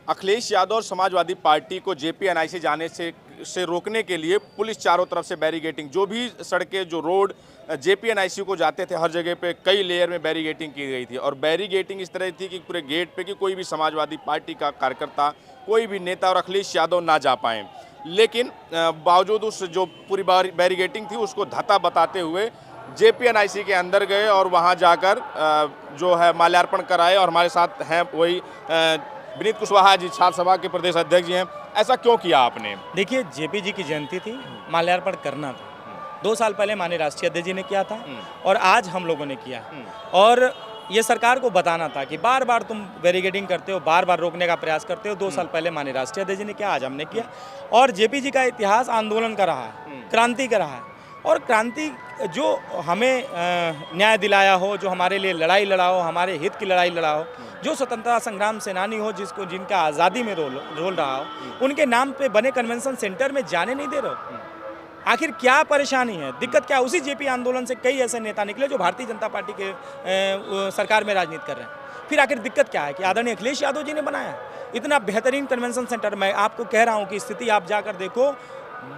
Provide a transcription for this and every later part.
अखिलेश यादव और समाजवादी पार्टी को जेपीएनआईसी जाने से रोकने के लिए पुलिस चारों तरफ से बैरिगेटिंग, जो भी सड़कें, जो रोड जेपीएनआईसी को जाते थे, हर जगह पे कई लेयर में बैरिगेटिंग की गई थी। और बैरिगेटिंग इस तरह थी कि पूरे गेट पे कि कोई भी समाजवादी पार्टी का कार्यकर्ता, कोई भी नेता और अखिलेश यादव ना जा पाएँ। लेकिन बावजूद उस जो पूरी बैरिगेटिंग थी उसको धता बताते हुए जेपीएनआईसी के अंदर गए और वहाँ जाकर जो है माल्यार्पण कराए। और हमारे साथ हैं वही विनीत कुशवाहा जी, छात्र सभा के प्रदेश अध्यक्ष जी हैं। ऐसा क्यों किया आपने? देखिए, जेपी जी की जयंती थी, माल्यार्पण करना था। 2 साल पहले माननीय राष्ट्रीय अध्यक्ष जी ने किया था और आज हम लोगों ने किया। और ये सरकार को बताना था कि बार बार तुम बैरिकेडिंग करते हो, बार बार रोकने का प्रयास करते हो। 2 साल पहले माननीय राष्ट्रीय अध्यक्ष जी ने किया, आज हमने किया। और जेपी जी का इतिहास आंदोलन का रहा है, क्रांति का रहा है। और क्रांति जो हमें न्याय दिलाया हो, जो हमारे लिए लड़ाई लड़ा हो, हमारे हित की लड़ाई लड़ा हो, जो स्वतंत्रता संग्राम सेनानी हो, जिनका आज़ादी में रोल रहा हो, उनके नाम पे बने कन्वेंशन सेंटर में जाने नहीं दे रहे हो। आखिर क्या परेशानी है, दिक्कत क्या? उसी जेपी आंदोलन से कई ऐसे नेता निकले जो भारतीय जनता पार्टी के सरकार में राजनीति कर रहे हैं। फिर आखिर दिक्कत क्या है कि आदरणीय अखिलेश यादव जी ने बनाया इतना बेहतरीन कन्वेंशन सेंटर। मैं आपको कह रहा हूँ कि स्थिति आप जाकर देखो,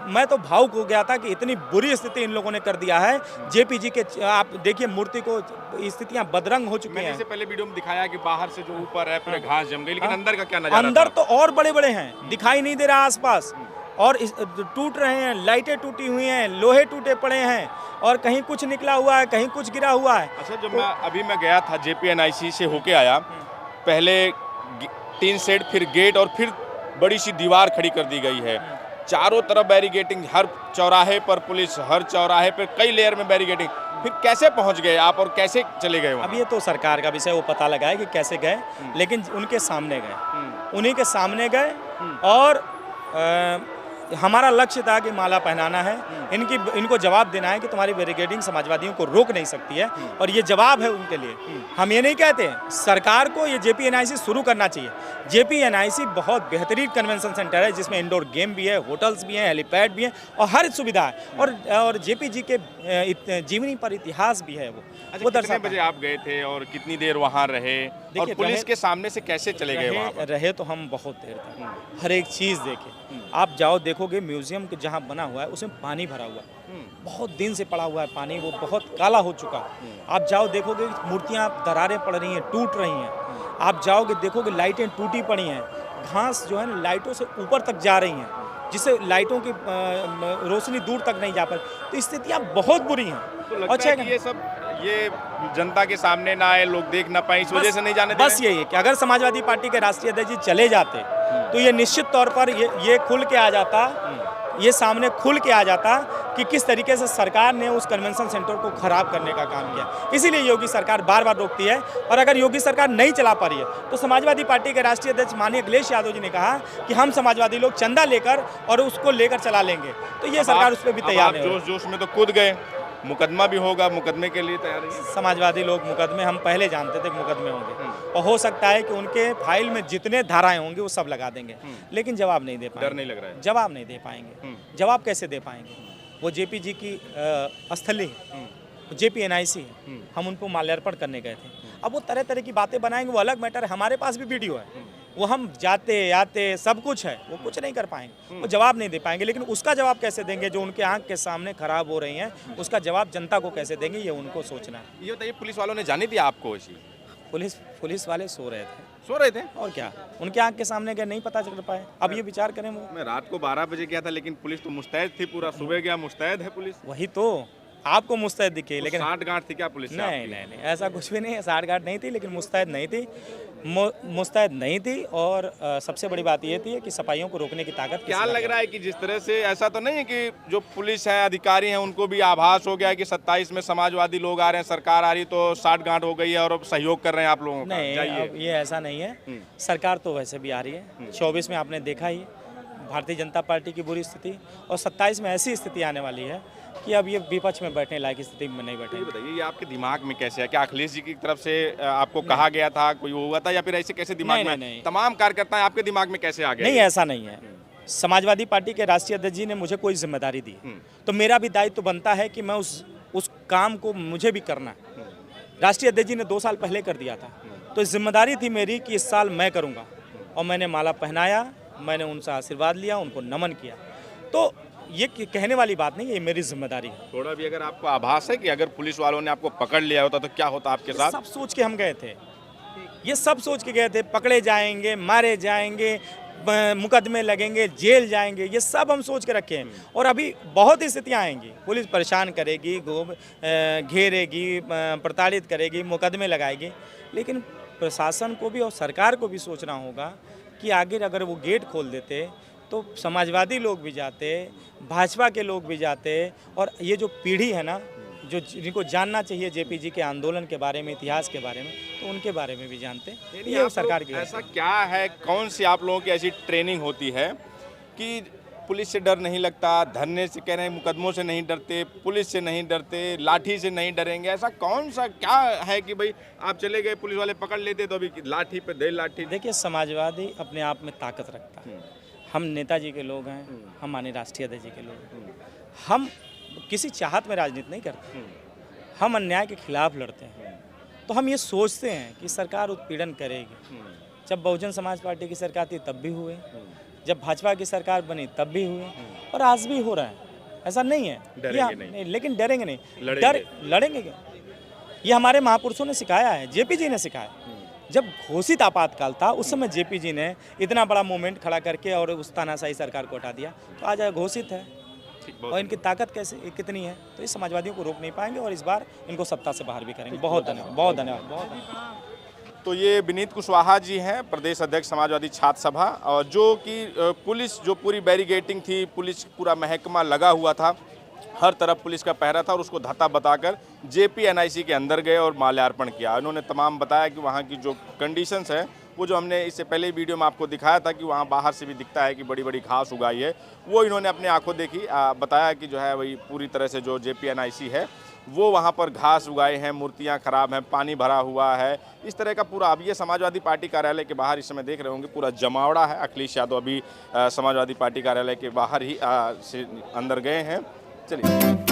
मैं तो भावुक हो गया था कि इतनी बुरी स्थिति इन लोगों ने कर दिया है। जेपी जी के आप देखिए, मूर्ति को स्थितियां बदरंग हो चुकी हैं। इससे पहले वीडियो में दिखाया कि बाहर से जो ऊपर है पूरे घास जम गई, लेकिन अंदर का क्या नजारा? अंदर तो और बड़े बड़े हैं, दिखाई नहीं दे रहा आसपास, और टूट रहे हैं, लाइटें टूटी हुई हैं, लोहे टूटे पड़े हैं, और कहीं कुछ निकला हुआ है, कहीं कुछ गिरा हुआ है। अच्छा, जब मैं गया था जेपीएनआईसी से होके आया, पहले 3 सेट, फिर गेट और फिर बड़ी सी दीवार खड़ी कर दी गई है। चारों तरफ बैरिगेटिंग, हर चौराहे पर पुलिस, हर चौराहे पर कई लेयर में बैरिगेटिंग। फिर कैसे पहुंच गए आप और कैसे चले गए वहाँ? अब ये तो सरकार का विषय, वो पता लगाए कि कैसे गए, लेकिन उनके सामने गए, उन्हीं के सामने गए। और हमारा लक्ष्य था कि माला पहनाना है, इनको जवाब देना है कि तुम्हारी बैरिकेडिंग समाजवादियों को रोक नहीं सकती है। और ये जवाब है उनके लिए। हम ये नहीं कहते, सरकार को ये जेपीएनआईसी शुरू करना चाहिए। जेपीएनआईसी बहुत बेहतरीन कन्वेंशन सेंटर है, जिसमें इंडोर गेम भी है, होटल्स भी हैं, हेलीपैड भी हैं, और हर सुविधा है। और जेपी जी के जीवनी पर इतिहास भी है। वो कितने बजे आप गए थे और कितनी देर वहाँ रहे? और पुलिस के सामने से कैसे चले गए वहाँ पर? रहे तो हम बहुत देर तक, हर एक चीज़ देखे। आप जाओ देखोगे, म्यूजियम के जहाँ बना हुआ है उसमें पानी भरा हुआ है, बहुत दिन से पड़ा हुआ है पानी, वो बहुत काला हो चुका है। आप जाओ देखोगे, मूर्तियाँ दरारें पड़ रही हैं, टूट रही हैं। आप जाओगे देखोगे, लाइटें टूटी पड़ी हैं, घास जो है ना लाइटों से ऊपर तक जा रही हैं, जिससे लाइटों की रोशनी दूर तक नहीं जा पाई। तो स्थितियाँ बहुत बुरी हैं। तो लगता है कि ये जनता के सामने ना आए, लोग देख ना पाए, इस वजह से नहीं जाने दे रहे? बस यही है कि अगर समाजवादी पार्टी के राष्ट्रीय अध्यक्ष जी चले जाते तो ये निश्चित तौर पर ये खुल के आ जाता, ये सामने खुल के आ जाता कि किस तरीके से सरकार ने उस कन्वेंशन सेंटर को खराब करने का काम किया। इसीलिए योगी सरकार बार बार रोकती है। और अगर योगी सरकार नहीं चला पा रही है तो समाजवादी पार्टी के राष्ट्रीय अध्यक्ष माननीय अखिलेश यादव जी ने कहा कि हम समाजवादी लोग चंदा लेकर और उसको लेकर चला लेंगे। तो ये सरकार उस पर भी तैयार है। जोश में तो कूद गए, मुकदमा भी होगा, मुकदमे के लिए तैयार है? समाजवादी लोग मुकदमे, हम पहले जानते थे कि मुकदमे होंगे, और हो सकता है कि उनके फाइल में जितने धाराएं होंगी वो सब लगा देंगे, लेकिन जवाब नहीं दे पाएंगे। डर नहीं लग रहा है? जवाब नहीं दे पाएंगे। जवाब कैसे दे पाएंगे? वो जेपी जी की स्थली है, जेपीएनआईसी है, हम उनको माल्यार्पण करने गए थे। अब वो तरह तरह की बातें बनाएंगे, वो अलग मैटर है। हमारे पास भी वीडियो है, वो हम जाते आते सब कुछ है, वो कुछ नहीं कर पाएंगे, वो जवाब नहीं दे पाएंगे। लेकिन उसका जवाब कैसे देंगे जो उनके आंख के सामने खराब हो रही हैं, उसका जवाब जनता को कैसे देंगे, ये उनको सोचना है। ये बताइए, पुलिस वालों ने जाने दिया आपको? ऐसी पुलिस वाले सो रहे थे और क्या, उनके आंख के सामने गए, नहीं पता चल पाए। अब ये विचार करें। वो मैं रात को 12 बजे गया था, लेकिन पुलिस तो मुस्तैद थी, पूरा सुबह गया, मुस्तैद है पुलिस। वही तो आपको मुस्तैद दिखे, लेकिन 60 गांठ थी क्या पुलिस? नहीं, ऐसा कुछ भी नहीं है। 60 गांठ नहीं थी, लेकिन मुस्तैद नहीं थी। और सबसे बड़ी बात ये थी कि सफाइयों को रोकने की ताकत क्या लग रहा है कि जिस तरह से, ऐसा तो नहीं है कि जो पुलिस है, अधिकारी हैं, उनको भी आभास हो गया है कि 27 में समाजवादी लोग आ रहे हैं, सरकार आ रही, तो 60 गांठ हो गई है और अब सहयोग कर रहे हैं आप लोगों का? नहीं, अब ये ऐसा नहीं है। सरकार तो वैसे भी आ रही है। 24 में आपने देखा ही भारतीय जनता पार्टी की बुरी स्थिति, और 27 में ऐसी स्थिति आने वाली है कि अब ये विपक्ष में बैठने लायक स्थिति में नहीं बैठे। ये बताइए, ये आपके दिमाग में कैसे है? क्या अखिलेश जी की तरफ से आपको कहा गया था, कोई हुआ था, या फिर ऐसे कैसे दिमाग में? नहीं। तमाम कार्यकर्ता आपके दिमाग में कैसे आ गए? नहीं, ऐसा नहीं है। समाजवादी पार्टी के राष्ट्रीय अध्यक्ष जी ने मुझे कोई जिम्मेदारी दी, तो मेरा भी दायित्व तो बनता है कि मैं उस काम को मुझे भी करना है। राष्ट्रीय अध्यक्ष जी ने 2 साल पहले कर दिया था, तो जिम्मेदारी थी मेरी कि इस साल मैं करूँगा। और मैंने माला पहनाया, मैंने उनसे आशीर्वाद लिया, उनको नमन किया। तो ये कहने वाली बात नहीं, ये मेरी जिम्मेदारी है। थोड़ा भी अगर आपको आभास है कि अगर पुलिस वालों ने आपको पकड़ लिया होता तो क्या होता आपके साथ? सब सोच के हम गए थे, ये सब सोच के गए थे, पकड़े जाएंगे, मारे जाएंगे, मुकदमे लगेंगे, जेल जाएंगे, ये सब हम सोच के रखे हैं। और अभी बहुत स्थितियाँ आएंगी, पुलिस परेशान करेगी, घेरेगी, प्रताड़ित करेगी, मुकदमे लगाएगी, लेकिन प्रशासन को भी और सरकार को भी सोचना होगा कि आगे अगर वो गेट खोल देते तो समाजवादी लोग भी जाते, भाजपा के लोग भी जाते, और ये जो पीढ़ी है ना, जो जिनको जानना चाहिए जेपी जी के आंदोलन के बारे में, इतिहास के बारे में, तो उनके बारे में भी जानते। ये सरकार की ऐसा क्या है, कौन सी आप लोगों की ऐसी ट्रेनिंग होती है कि पुलिस से डर नहीं लगता, धरने से कह रहे हैं, मुकदमों से नहीं डरते, पुलिस से नहीं डरते, लाठी से नहीं डरेंगे? ऐसा कौन सा क्या है कि भाई आप चले गए, पुलिस वाले पकड़ लेते तो अभी लाठी पे दे लाठी? देखिए, समाजवादी अपने आप में ताकत रखता है। हम नेताजी के लोग हैं, हम माननीय राष्ट्रीय अध्यक्ष जी के लोग हैं। हम किसी चाहत में राजनीति नहीं करते, हम अन्याय के खिलाफ लड़ते हैं। तो हम ये सोचते हैं कि सरकार उत्पीड़न करेगी। जब बहुजन समाज पार्टी की सरकार थी तब भी हुए, जब भाजपा की सरकार बनी तब भी हुए, और आज भी हो रहा है। ऐसा नहीं है, नहीं, लेकिन डरेंगे नहीं, लड़ेंगे क्या? ये हमारे महापुरुषों ने सिखाया है, जेपी जी ने सिखाया। जब घोषित आपातकाल था उस समय जेपी जी ने इतना बड़ा मूवमेंट खड़ा करके और उस तानाशाही सरकार को हटा दिया। तो आज घोषित है, और इनकी ताकत कैसे कितनी है, तो इस समाजवादियों को रोक नहीं पाएंगे, और इस बार इनको सत्ता से बाहर भी करेंगे। बहुत धन्यवाद, बहुत धन्यवाद, बहुत धन्यवाद। तो ये विनीत कुशवाहा जी हैं, प्रदेश अध्यक्ष समाजवादी छात्र सभा, और जो कि पुलिस जो पूरी बैरिगेटिंग थी, पुलिस पूरा महकमा लगा हुआ था, हर तरफ पुलिस का पहरा था, और उसको धत्ता बताकर JPNIC के अंदर गए और माल्यार्पण किया। उन्होंने तमाम बताया कि वहाँ की जो कंडीशंस हैं, वो जो हमने इससे पहले वीडियो में आपको दिखाया था कि वहाँ बाहर से भी दिखता है कि बड़ी बड़ी घास उगाई है, वो इन्होंने अपनी आंखों देखी। बताया कि जो है वही पूरी तरह से जो JPNIC है वो वहाँ पर घास उगाए हैं, मूर्तियाँ खराब हैं, पानी भरा हुआ है, इस तरह का पूरा। अब ये समाजवादी पार्टी कार्यालय के बाहर इस समय देख रहे होंगे पूरा जमावड़ा है। अखिलेश यादव अभी समाजवादी पार्टी कार्यालय के बाहर ही से अंदर गए हैं। चलिए।